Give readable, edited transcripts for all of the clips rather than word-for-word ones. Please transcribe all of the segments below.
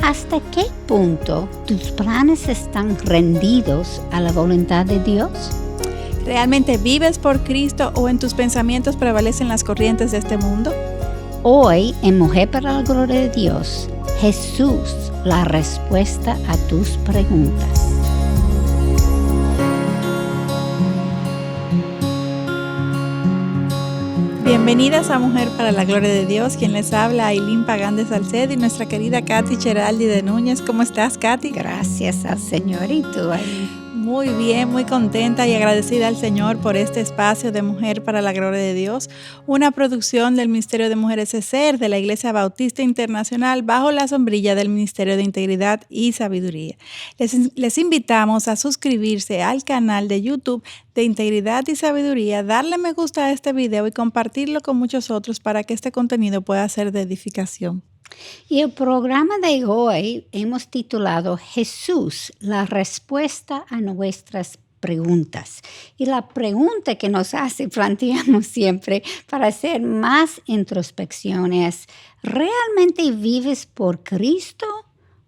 ¿Hasta qué punto tus planes están rendidos a la voluntad de Dios? ¿Realmente vives por Cristo o en tus pensamientos prevalecen las corrientes de este mundo? Hoy, en Mujer para la Gloria de Dios, Jesús, la respuesta a tus preguntas. Bienvenidas a Mujer para la Gloria de Dios. Quien les habla, Ailín Pagán de Salcedo y nuestra querida Katy Cheraldi de Núñez. ¿Cómo estás, Katy? Gracias al Señor. ¿Y tú, Ailín? Muy bien, muy contenta y agradecida al Señor por este espacio de Mujer para la Gloria de Dios, una producción del Ministerio de Mujeres ESER de la Iglesia Bautista Internacional bajo la sombrilla del Ministerio de Integridad y Sabiduría. Les invitamos a suscribirse al canal de YouTube de Integridad y Sabiduría, darle me gusta a este video y compartirlo con muchos otros para que este contenido pueda ser de edificación. Y el programa de hoy hemos titulado Jesús, la respuesta a nuestras preguntas. Y la pregunta que nos planteamos siempre para hacer más introspección es, ¿realmente vives por Cristo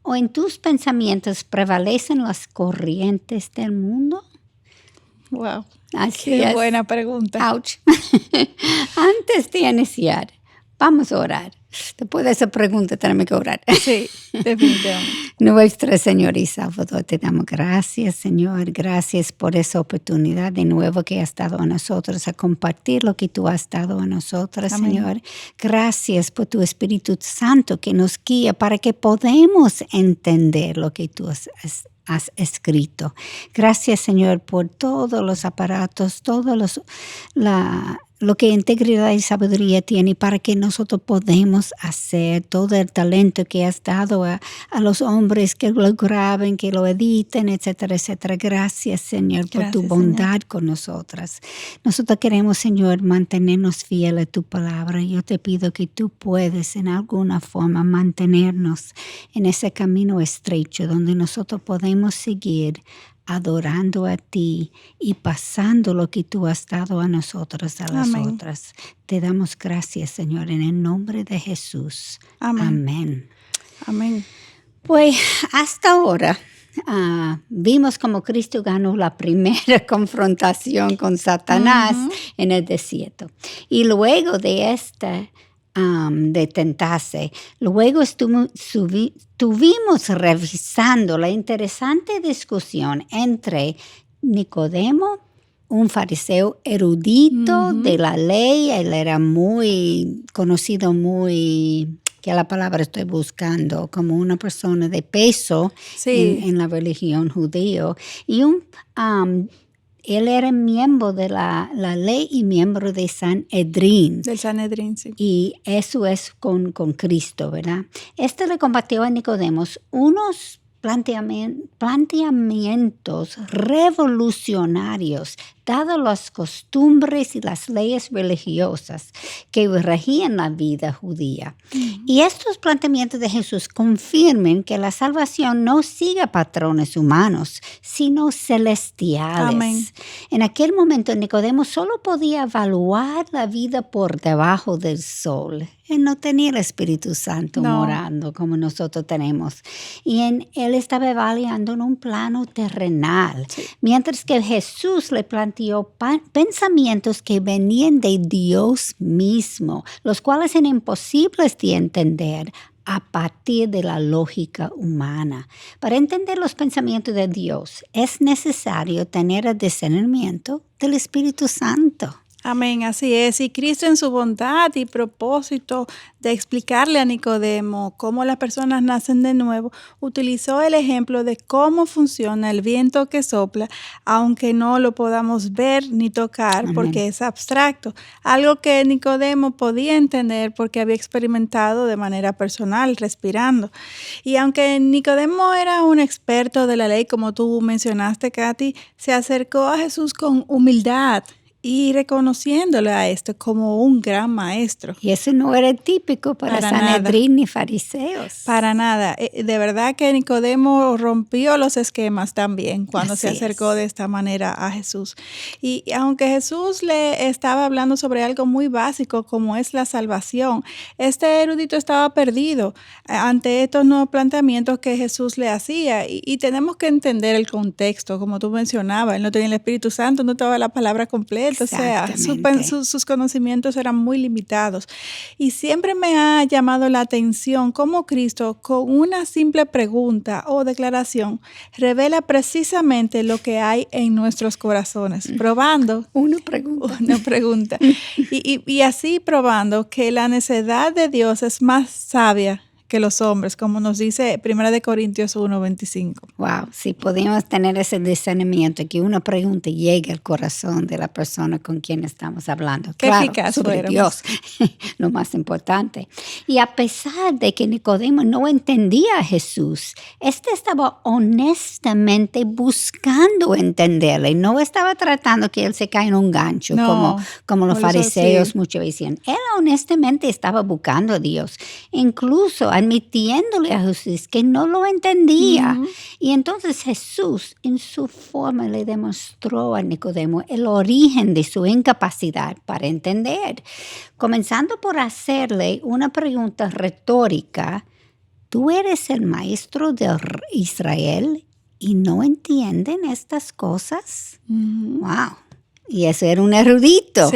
o en tus pensamientos prevalecen las corrientes del mundo? Wow, Así qué es. buena pregunta. Ouch. Antes de iniciar, vamos a orar. Después de esa pregunta tenemos que orar. Sí, definitivamente. Nuestro Señor y Salvador, te damos gracias, Señor. Gracias por esa oportunidad de nuevo que has dado a nosotros, a compartir lo que tú has dado a nosotros, amén, Señor. Gracias por tu Espíritu Santo que nos guía para que podamos entender lo que tú has escrito. Gracias, Señor, por todos los aparatos, lo que integridad y sabiduría tiene para que nosotros podamos hacer todo el talento que has dado a los hombres que lo graben, que lo editen, etcétera, etcétera. Gracias, Señor, por tu bondad, Señor, con nosotras. Nosotros queremos, Señor, mantenernos fieles a tu palabra. Yo te pido que tú puedes en alguna forma mantenernos en ese camino estrecho donde nosotros podemos seguir adorando a ti y pasando lo que tú has dado a nosotros, a las amén, otras. Te damos gracias, Señor, en el nombre de Jesús. Amén. Amén. Amén. Pues hasta ahora vimos cómo Cristo ganó la primera confrontación con Satanás en el desierto. Y luego de esta de tentarse. Luego estuvimos revisando la interesante discusión entre Nicodemo, un fariseo erudito de la ley. Él era muy conocido, que la palabra estoy buscando, como una persona de peso, sí, en la religión judía. Y él era miembro de la ley y miembro de Sanedrín. Del Sanedrín, sí. Y eso es con Cristo, ¿verdad? Le compartió a Nicodemo unos planteamientos revolucionarios, dadas las costumbres y las leyes religiosas que regían la vida judía. Y estos planteamientos de Jesús confirman que la salvación no sigue patrones humanos, sino celestiales. Amén. En aquel momento, Nicodemo solo podía evaluar la vida por debajo del sol. Él no tenía el Espíritu Santo morando como nosotros tenemos. Y él estaba evaluando en un plano terrenal. Sí. Mientras que Jesús le planteó pensamientos que venían de Dios mismo, los cuales eran imposibles de entender a partir de la lógica humana. Para entender los pensamientos de Dios, es necesario tener el discernimiento del Espíritu Santo. Amén, así es. Y Cristo en su bondad y propósito de explicarle a Nicodemo cómo las personas nacen de nuevo, utilizó el ejemplo de cómo funciona el viento que sopla, aunque no lo podamos ver ni tocar. Amén. Porque es abstracto. Algo que Nicodemo podía entender porque había experimentado de manera personal, respirando. Y aunque Nicodemo era un experto de la ley, como tú mencionaste, Katy, se acercó a Jesús con humildad y reconociéndole a esto como un gran maestro. Y eso no era típico para Sanedrín ni fariseos. Para nada. De verdad que Nicodemo rompió los esquemas también cuando se acercó de esta manera a Jesús. Y aunque Jesús le estaba hablando sobre algo muy básico como es la salvación, este erudito estaba perdido ante estos nuevos planteamientos que Jesús le hacía. Y tenemos que entender el contexto, como tú mencionabas. Él no tenía el Espíritu Santo, no estaba la palabra completa. O sea, sus conocimientos eran muy limitados. Y siempre me ha llamado la atención cómo Cristo, con una simple pregunta o declaración, revela precisamente lo que hay en nuestros corazones, probando una pregunta. Y así probando que la necedad de Dios es más sabia que los hombres, como nos dice 1 Corintios 1:25. Wow, si podíamos tener ese discernimiento, que una pregunta llegue al corazón de la persona con quien estamos hablando. Qué eficaz sobre Dios, lo más importante. Y a pesar de que Nicodemo no entendía a Jesús, estaba honestamente buscando entenderle. No estaba tratando que él se caiga en un gancho, como los fariseos muchas veces decían. Él honestamente estaba buscando a Dios. Incluso admitiéndole a Jesús que no lo entendía. Uh-huh. Y entonces Jesús, en su forma, le demostró a Nicodemo el origen de su incapacidad para entender, comenzando por hacerle una pregunta retórica. ¿Tú eres el maestro de Israel y no entienden estas cosas? Uh-huh. ¡Wow! Y ese era un erudito,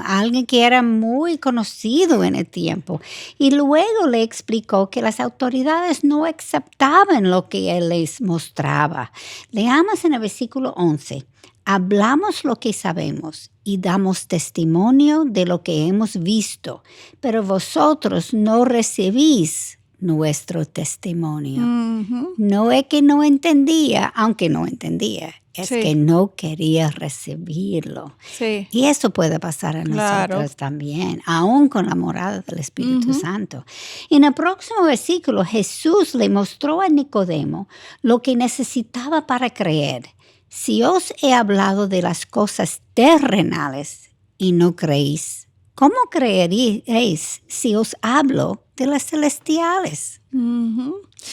alguien que era muy conocido en el tiempo. Y luego le explicó que las autoridades no aceptaban lo que él les mostraba. Leamos en el versículo 11. Hablamos lo que sabemos y damos testimonio de lo que hemos visto, pero vosotros no recibís nuestro testimonio. Uh-huh. No es que no entendía, aunque no entendía. Es que no quería recibirlo. Sí. Y eso puede pasar a nosotros también, aún con la morada del Espíritu Santo. En el próximo versículo, Jesús le mostró a Nicodemo lo que necesitaba para creer. Si os he hablado de las cosas terrenales y no creéis, ¿cómo creeréis si os hablo de las celestiales?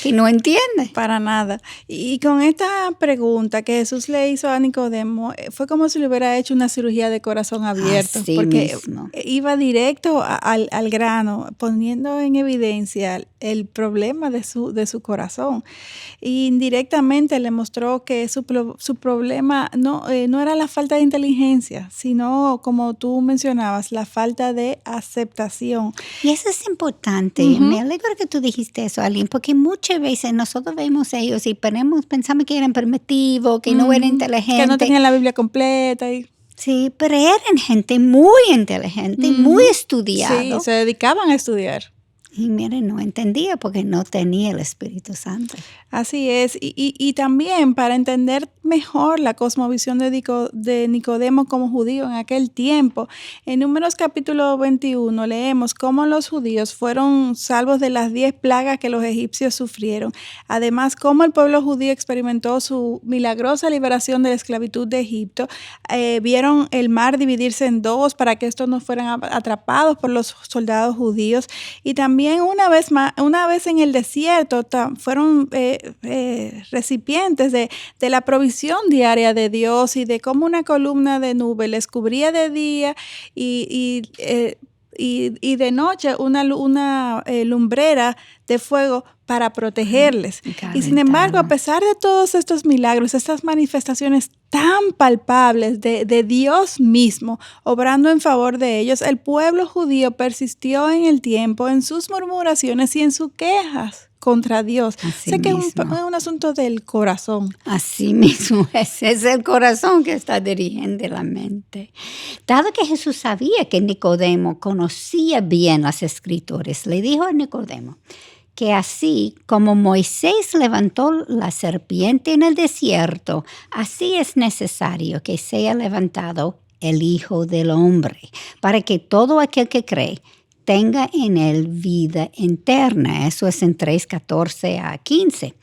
Que no entiende. Para nada. Y con esta pregunta que Jesús le hizo a Nicodemo, fue como si le hubiera hecho una cirugía de corazón abierto. Así porque mismo. Iba directo al grano, poniendo en evidencia el problema de su corazón. Y indirectamente le mostró que su problema no era la falta de inteligencia, sino, como tú mencionabas, la falta de aceptación. Y eso es importante. Me alegro que tú dijiste eso, Aline, porque muchas veces nosotros vemos a ellos y pensamos que eran primitivos, que no eran inteligentes. Que no tenían la Biblia completa. Sí, pero eran gente muy inteligente, muy estudiada. Sí, se dedicaban a estudiar. Y miren, no entendía porque no tenía el Espíritu Santo. Así es. Y también para entender mejor la cosmovisión de Nicodemo como judío en aquel tiempo, en Números capítulo 21 leemos cómo los judíos fueron salvos de las 10 plagas que los egipcios sufrieron. Además, cómo el pueblo judío experimentó su milagrosa liberación de la esclavitud de Egipto. Vieron el mar dividirse en dos para que estos no fueran atrapados por los soldados judíos. Y también una vez en el desierto fueron recipientes de la provisión diaria de Dios y de cómo una columna de nube les cubría de día y de noche una lumbrera de fuego para protegerles. Y sin embargo, a pesar de todos estos milagros, estas manifestaciones tan palpables de Dios mismo obrando en favor de ellos, el pueblo judío persistió en el tiempo, en sus murmuraciones y en sus quejas contra Dios. Sé que es un asunto del corazón. Así mismo es el corazón que está dirigiendo la mente. Dado que Jesús sabía que Nicodemo conocía bien las Escrituras, le dijo a Nicodemo que así como Moisés levantó la serpiente en el desierto, así es necesario que sea levantado el Hijo del Hombre, para que todo aquel que cree tenga en él vida eterna. Eso es en 3:14 a 15.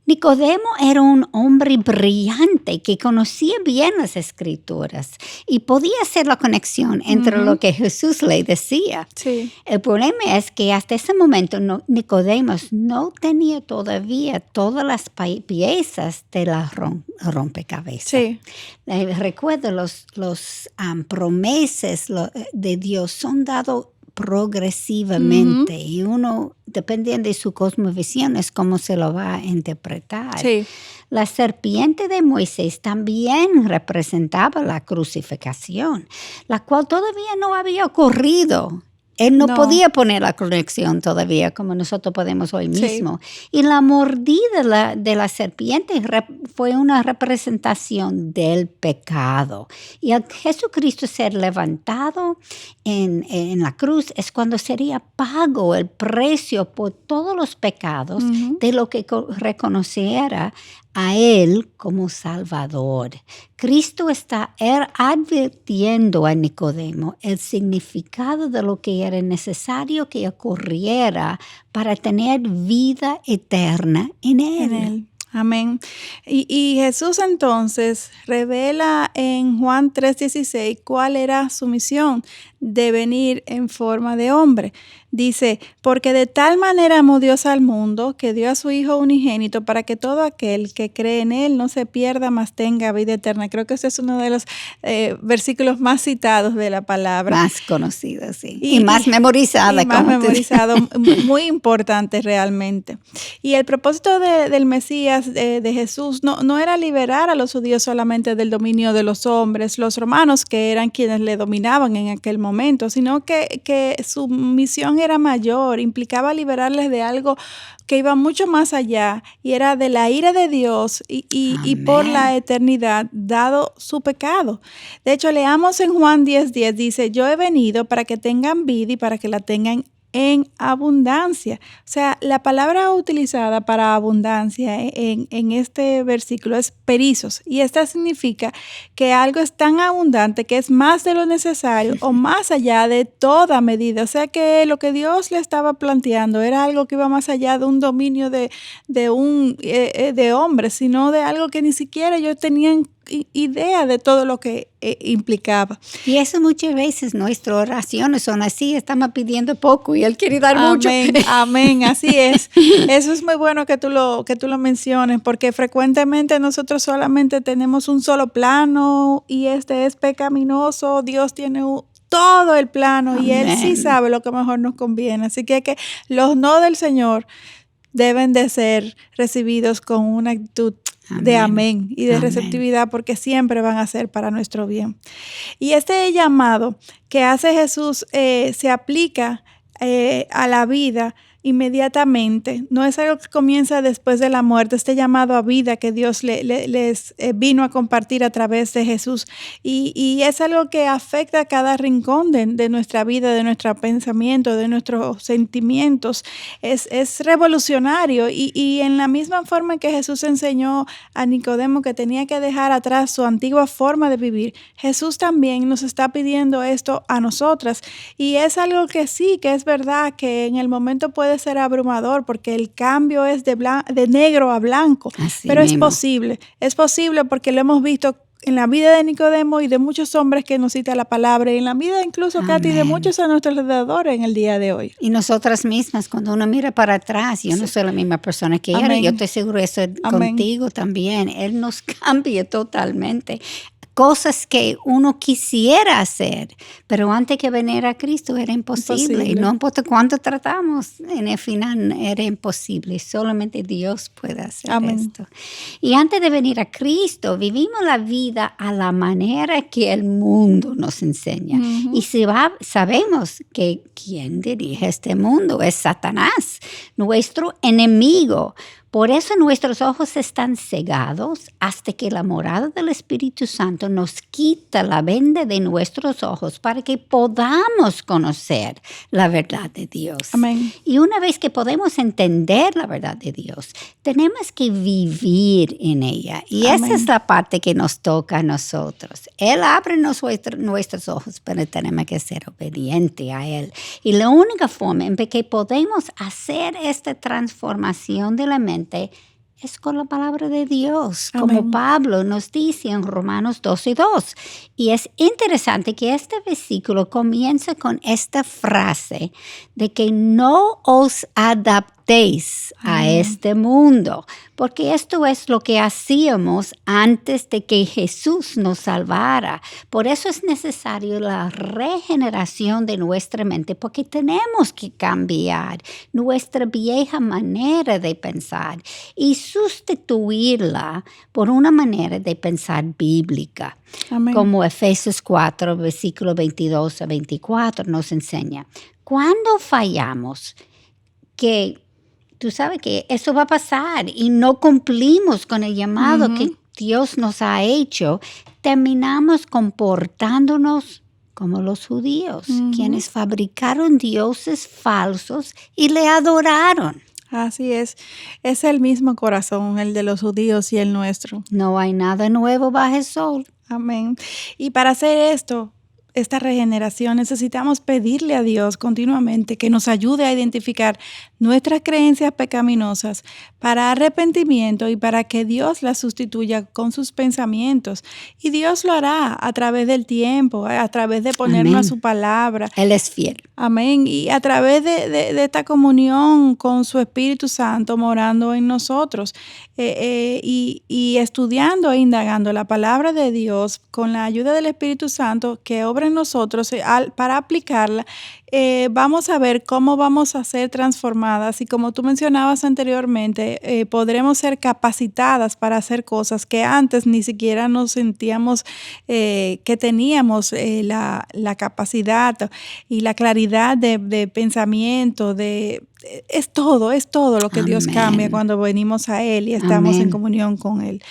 Nicodemo era un hombre brillante que conocía bien las Escrituras y podía hacer la conexión entre lo que Jesús le decía. Sí. El problema es que hasta ese momento Nicodemo no tenía todavía todas las piezas de la rompecabezas. Sí. Recuerda, los promesas de Dios son dados progresivamente y uno, dependiendo de su cosmovisión, es cómo se lo va a interpretar. Sí. La serpiente de Moisés también representaba la crucificación, la cual todavía no había ocurrido. Él no podía poner la conexión todavía como nosotros podemos hoy mismo. Y la mordida de la serpiente fue una representación del pecado. Y al Jesucristo ser levantado en la cruz es cuando sería pago el precio por todos los pecados de lo que reconociera a Él como Salvador. Cristo está advirtiendo a Nicodemo el significado de lo que era necesario que ocurriera para tener vida eterna en Él. Amén. Y Jesús entonces revela en Juan 3:16 cuál era su misión de venir en forma de hombre. Dice, porque de tal manera amó Dios al mundo que dio a su Hijo unigénito para que todo aquel que cree en Él no se pierda, mas tenga vida eterna. Creo que ese es uno de los versículos más citados de la palabra. Más conocido, sí. Y más memorizado. Y más memorizado, muy importante realmente. Y el propósito del Mesías, de Jesús, no era liberar a los judíos solamente del dominio de los hombres, los romanos, que eran quienes le dominaban en aquel momento, sino que su misión era mayor, implicaba liberarles de algo que iba mucho más allá y era de la ira de Dios y por la eternidad dado su pecado. De hecho, leamos en Juan 10:10, dice, yo he venido para que tengan vida y para que la tengan en abundancia. O sea, la palabra utilizada para abundancia en este versículo es perizos, y esta significa que algo es tan abundante que es más de lo necesario o más allá de toda medida. O sea que lo que Dios le estaba planteando era algo que iba más allá de un dominio de hombres, sino de algo que ni siquiera ellos tenían idea de todo lo que implicaba. Y eso muchas veces nuestras oraciones son así, estamos pidiendo poco y Él quiere dar mucho. Amén, así es. Eso es muy bueno que tú lo menciones, porque frecuentemente nosotros solamente tenemos un solo plano y este es pecaminoso. Dios tiene todo el plano y Él sí sabe lo que mejor nos conviene. Así que los no del Señor deben de ser recibidos con una actitud de amén y de receptividad, porque siempre van a ser para nuestro bien. Y este llamado que hace Jesús se aplica a la vida inmediatamente. No es algo que comienza después de la muerte. Este llamado a vida que Dios les vino a compartir a través de Jesús. Y es algo que afecta a cada rincón de nuestra vida, de nuestro pensamiento, de nuestros sentimientos. Es revolucionario. Y en la misma forma que Jesús enseñó a Nicodemo que tenía que dejar atrás su antigua forma de vivir, Jesús también nos está pidiendo esto a nosotras. Y es algo que sí, que es verdad, que en el momento puede ser abrumador porque el cambio es de negro a blanco. Así pero mismo. Es posible porque lo hemos visto en la vida de Nicodemo y de muchos hombres que nos cita la palabra, y en la vida incluso, Katy, de muchos a nuestro alrededor en el día de hoy. Y nosotras mismas, cuando uno mira para atrás, yo no soy la misma persona que era, yo estoy seguro de eso contigo también. Él nos cambia totalmente. Cosas que uno quisiera hacer, pero antes que venir a Cristo era imposible. Y no importa cuánto tratamos, en el final era imposible. Solamente Dios puede hacer esto. Y antes de venir a Cristo, vivimos la vida a la manera que el mundo nos enseña. Y sabemos que quien dirige este mundo es Satanás, nuestro enemigo. Por eso nuestros ojos están cegados hasta que la morada del Espíritu Santo nos quita la venda de nuestros ojos para que podamos conocer la verdad de Dios. Amén. Y una vez que podemos entender la verdad de Dios, tenemos que vivir en ella. Y esa es la parte que nos toca a nosotros. Él abre nuestros ojos, pero tenemos que ser obedientes a Él. Y la única forma en que podemos hacer esta transformación de la mente es con la palabra de Dios, Amén. como Pablo nos dice en Romanos 12:2. Y es interesante que este versículo comienza con esta frase de que no os adaptéis a este mundo, porque esto es lo que hacíamos antes de que Jesús nos salvara. Por eso es necesario la regeneración de nuestra mente, porque tenemos que cambiar nuestra vieja manera de pensar y sustituirla por una manera de pensar bíblica. Amén. Como Efesios 4, versículo 22 a 24 nos enseña. Cuando fallamos, que tú sabes que eso va a pasar y no cumplimos con el llamado que Dios nos ha hecho, terminamos comportándonos como los judíos, quienes fabricaron dioses falsos y le adoraron. Así es el mismo corazón, el de los judíos y el nuestro. No hay nada nuevo bajo el sol. Amén. Y para hacer esta regeneración, necesitamos pedirle a Dios continuamente que nos ayude a identificar nuestras creencias pecaminosas para arrepentimiento y para que Dios las sustituya con sus pensamientos. Y Dios lo hará a través del tiempo, a través de ponernos Amén. a su palabra. Él es fiel. Amén. Y a través de esta comunión con su Espíritu Santo morando en nosotros y estudiando e indagando la palabra de Dios con la ayuda del Espíritu Santo que obra en nosotros para aplicarla, vamos a ver cómo vamos a ser transformadas y como tú mencionabas anteriormente, podremos ser capacitadas para hacer cosas que antes ni siquiera nos sentíamos que teníamos la capacidad y la claridad de pensamiento, es todo lo que Dios Amén. cambia cuando venimos a Él y estamos Amén. en comunión con Él.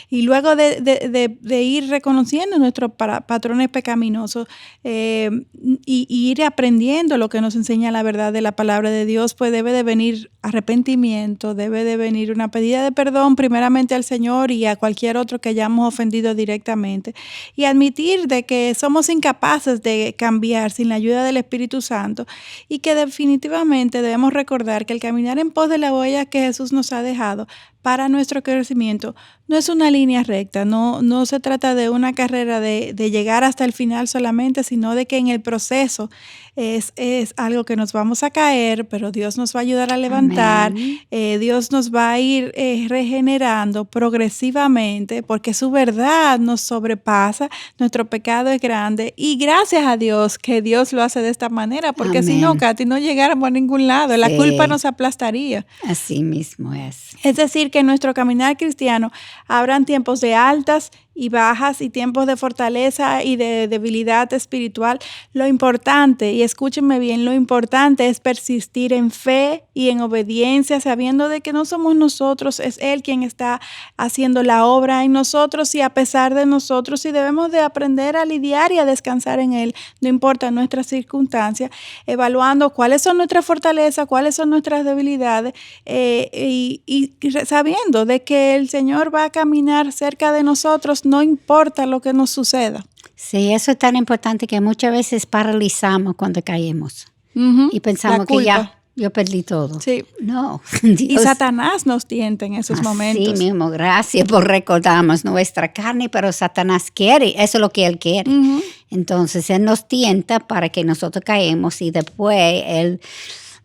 Y luego de ir reconociendo nuestros patrones pecaminosos y ir aprendiendo lo que nos enseña la verdad de la palabra de Dios, pues debe de venir arrepentimiento, debe de venir una pedida de perdón primeramente al Señor y a cualquier otro que hayamos ofendido directamente y admitir de que somos incapaces de cambiar sin la ayuda del Espíritu Santo y que definitivamente debemos recordar que el caminar en pos de la huella que Jesús nos ha dejado para nuestro crecimiento no es una línea recta, no se trata de una carrera de llegar hasta el final solamente, sino de que en el proceso es algo que nos vamos a caer, pero Dios nos va a ayudar a levantar, Dios nos va a ir regenerando progresivamente porque su verdad nos sobrepasa, nuestro pecado es grande y gracias a Dios que Dios lo hace de esta manera, porque si no, Katy, no llegáramos a ningún lado, la culpa nos aplastaría. Así mismo es. Es decir, que en nuestro caminar cristiano habrán tiempos de altas y bajas y tiempos de fortaleza y de debilidad espiritual. Lo importante, y escúchenme bien, lo importante es persistir en fe y en obediencia, sabiendo de que no somos nosotros, es Él quien está haciendo la obra en nosotros y a pesar de nosotros, y debemos de aprender a lidiar y a descansar en Él, no importa nuestras circunstancias, evaluando cuáles son nuestras fortalezas, cuáles son nuestras debilidades y sabiendo de que el Señor va a caminar cerca de nosotros, no importa lo que nos suceda. Sí, eso es tan importante que muchas veces paralizamos cuando caemos y pensamos que ya yo perdí todo. Sí. No. Dios, y Dios, Satanás nos tienta en esos momentos. Así mismo, gracias por recordarnos nuestra carne, pero Satanás quiere, eso es lo que él quiere. Entonces, él nos tienta para que nosotros caemos y después el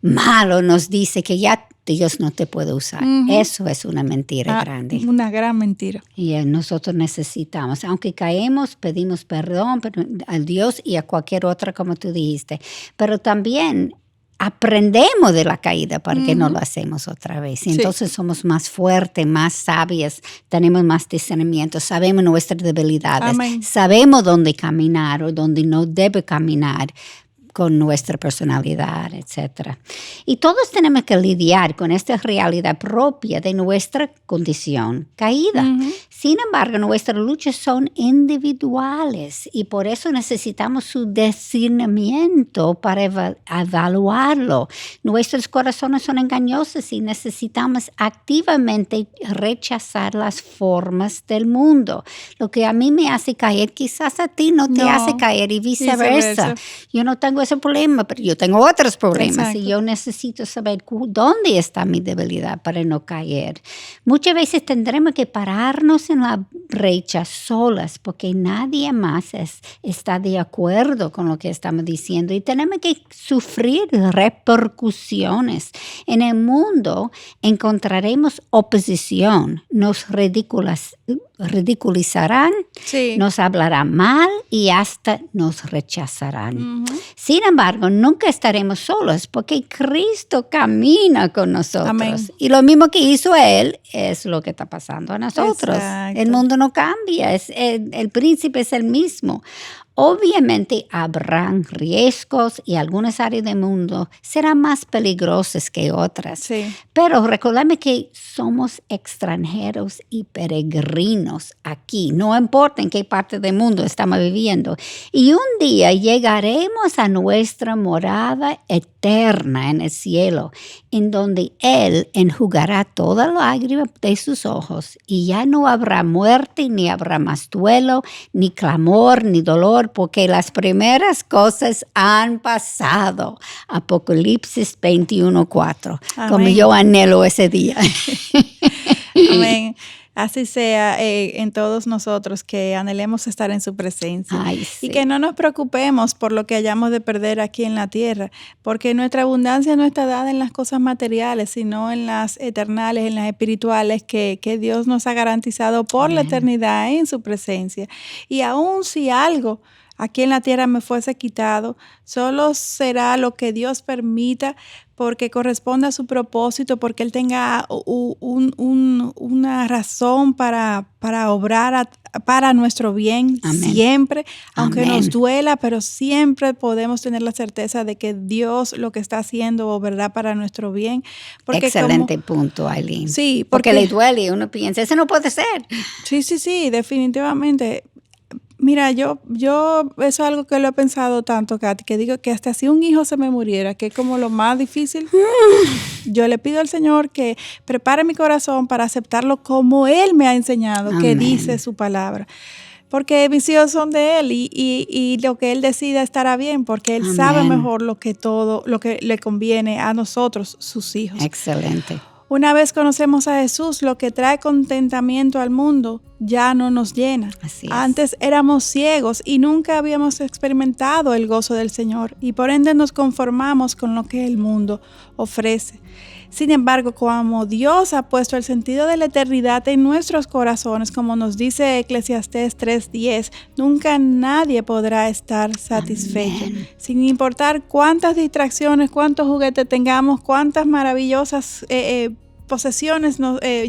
malo nos dice que ya Dios no te puede usar. Eso es una mentira grande. Una gran mentira. Y nosotros necesitamos, aunque caemos, pedimos perdón a Dios y a cualquier otra, como tú dijiste, pero también aprendemos de la caída para que no lo hacemos otra vez. Y entonces somos más fuertes, más sabias, tenemos más discernimiento, sabemos nuestras debilidades, Amén. Sabemos dónde caminar o dónde no debe caminar con nuestra personalidad, etc. Y todos tenemos que lidiar con esta realidad propia de nuestra condición caída. Sin embargo, nuestras luchas son individuales y por eso necesitamos su discernimiento para evaluarlo. Nuestros corazones son engañosos y necesitamos activamente rechazar las formas del mundo. Lo que a mí me hace caer, quizás a ti no te hace caer y viceversa. Yo no tengo ese problema, pero yo tengo otros problemas. Exacto. Y yo necesito saber dónde está mi debilidad para no caer. Muchas veces tendremos que pararnos en la brecha solas porque nadie más está de acuerdo con lo que estamos diciendo y tenemos que sufrir repercusiones. En el mundo encontraremos oposición, nos ridiculizarán, Sí. nos hablarán mal y hasta nos rechazarán. Ujú. Sin embargo, nunca estaremos solos porque Cristo camina con nosotros. Amén. Y lo mismo que hizo Él es lo que está pasando a nosotros. Exacto. El mundo no cambia, el príncipe es el mismo. Obviamente habrán riesgos y algunas áreas del mundo serán más peligrosas que otras. Sí. Pero recordemos que somos extranjeros y peregrinos aquí, no importa en qué parte del mundo estamos viviendo. Y un día llegaremos a nuestra morada eterna en el cielo, en donde Él enjugará toda lágrima de sus ojos y ya no habrá muerte, ni habrá más duelo, ni clamor, ni dolor, porque las primeras cosas han pasado. Apocalipsis 21:4. Como Amén. yo anhelo ese día. Amén. Así sea en todos nosotros que anhelemos estar en su presencia. Ay, sí. Y que no nos preocupemos por lo que hayamos de perder aquí en la tierra, porque nuestra abundancia no está dada en las cosas materiales, sino en las eternales, en las espirituales que Dios nos ha garantizado por la Amén. eternidad en su presencia. Y aun si algo aquí en la tierra me fuese quitado, solo será lo que Dios permita, porque corresponde a su propósito, porque Él tenga una razón para obrar para nuestro bien. Amén. Siempre, aunque Amén. nos duela, pero siempre podemos tener la certeza de que Dios lo que está haciendo obrará para nuestro bien. Porque Excelente punto, Aileen. Sí, porque le duele y uno piensa, eso no puede ser. Sí, definitivamente. Mira, yo eso es algo que lo he pensado tanto, Katy, que digo que hasta si un hijo se me muriera, que es como lo más difícil, yo le pido al Señor que prepare mi corazón para aceptarlo como Él me ha enseñado, que Amén. dice su palabra. Porque mis hijos son de Él y lo que Él decida estará bien, porque Él Amén. sabe mejor lo que le conviene a nosotros, sus hijos. Excelente. Una vez conocemos a Jesús, lo que trae contentamiento al mundo ya no nos llena. Así es. Antes éramos ciegos y nunca habíamos experimentado el gozo del Señor y por ende nos conformamos con lo que el mundo ofrece. Sin embargo, como Dios ha puesto el sentido de la eternidad en nuestros corazones, como nos dice Eclesiastés 3:10, nunca nadie podrá estar satisfecho. Amén. Sin importar cuántas distracciones, cuántos juguetes tengamos, cuántas maravillosas posesiones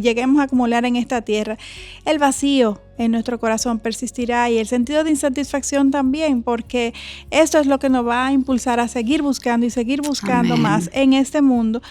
lleguemos a acumular en esta tierra, el vacío en nuestro corazón persistirá y el sentido de insatisfacción también, porque esto es lo que nos va a impulsar a seguir buscando y seguir buscando Amén. más en este mundo.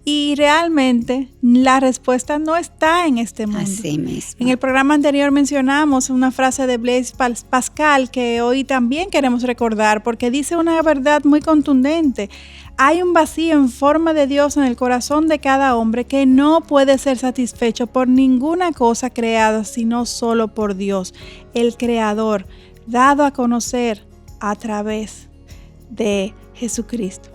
Y realmente la respuesta no está en este mundo. Así mismo. En el programa anterior mencionamos una frase de Blaise Pascal que hoy también queremos recordar porque dice una verdad muy contundente. Hay un vacío en forma de Dios en el corazón de cada hombre que no puede ser satisfecho por ninguna cosa creada, sino solo por Dios, el Creador, dado a conocer a través de Jesucristo.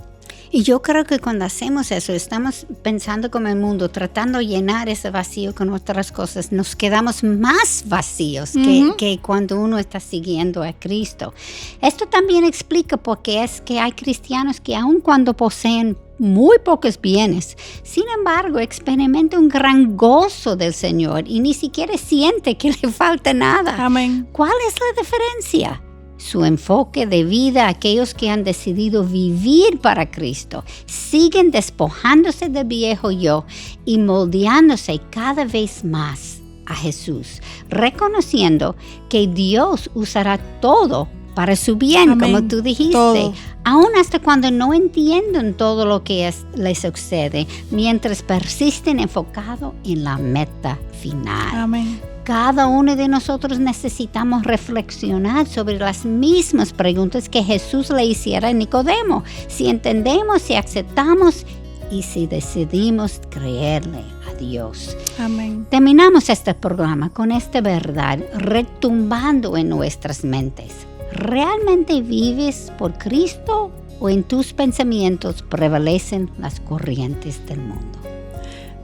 Y yo creo que cuando hacemos eso, estamos pensando como el mundo, tratando de llenar ese vacío con otras cosas, nos quedamos más vacíos que cuando uno está siguiendo a Cristo. Esto también explica por qué es que hay cristianos que aun cuando poseen muy pocos bienes, sin embargo, experimenta un gran gozo del Señor y ni siquiera siente que le falta nada. Amén. ¿Cuál es la diferencia? Su enfoque de vida, aquellos que han decidido vivir para Cristo, siguen despojándose del viejo yo y moldeándose cada vez más a Jesús, reconociendo que Dios usará todo para su bien, Amén. como tú dijiste, Todo. aún hasta cuando no entienden todo lo que les sucede, mientras persisten enfocados en la meta final. Amén. Cada uno de nosotros necesitamos reflexionar sobre las mismas preguntas que Jesús le hiciera a Nicodemo. Si entendemos, si aceptamos y si decidimos creerle a Dios. Amén. Terminamos este programa con esta verdad retumbando en nuestras mentes. ¿Realmente vives por Cristo o en tus pensamientos prevalecen las corrientes del mundo.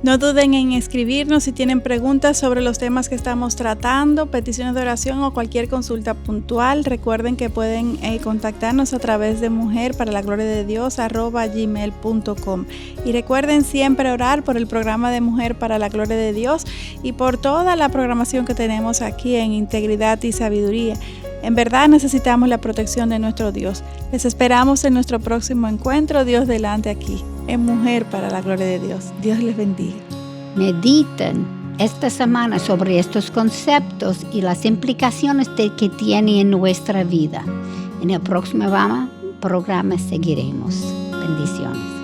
No duden en escribirnos si tienen preguntas sobre los temas que estamos tratando, peticiones de oración o cualquier consulta puntual. Recuerden que pueden contactarnos a través de mujerparalagloriadedios@gmail.com. Y recuerden siempre orar por el programa de Mujer para la Gloria de Dios y por toda la programación que tenemos aquí en Integridad y Sabiduría. En verdad necesitamos la protección de nuestro Dios. Les esperamos en nuestro próximo encuentro, Dios delante aquí, en Mujer para la Gloria de Dios. Dios les bendiga. Mediten esta semana sobre estos conceptos y las implicaciones que tiene en nuestra vida. En el próximo programa seguiremos. Bendiciones.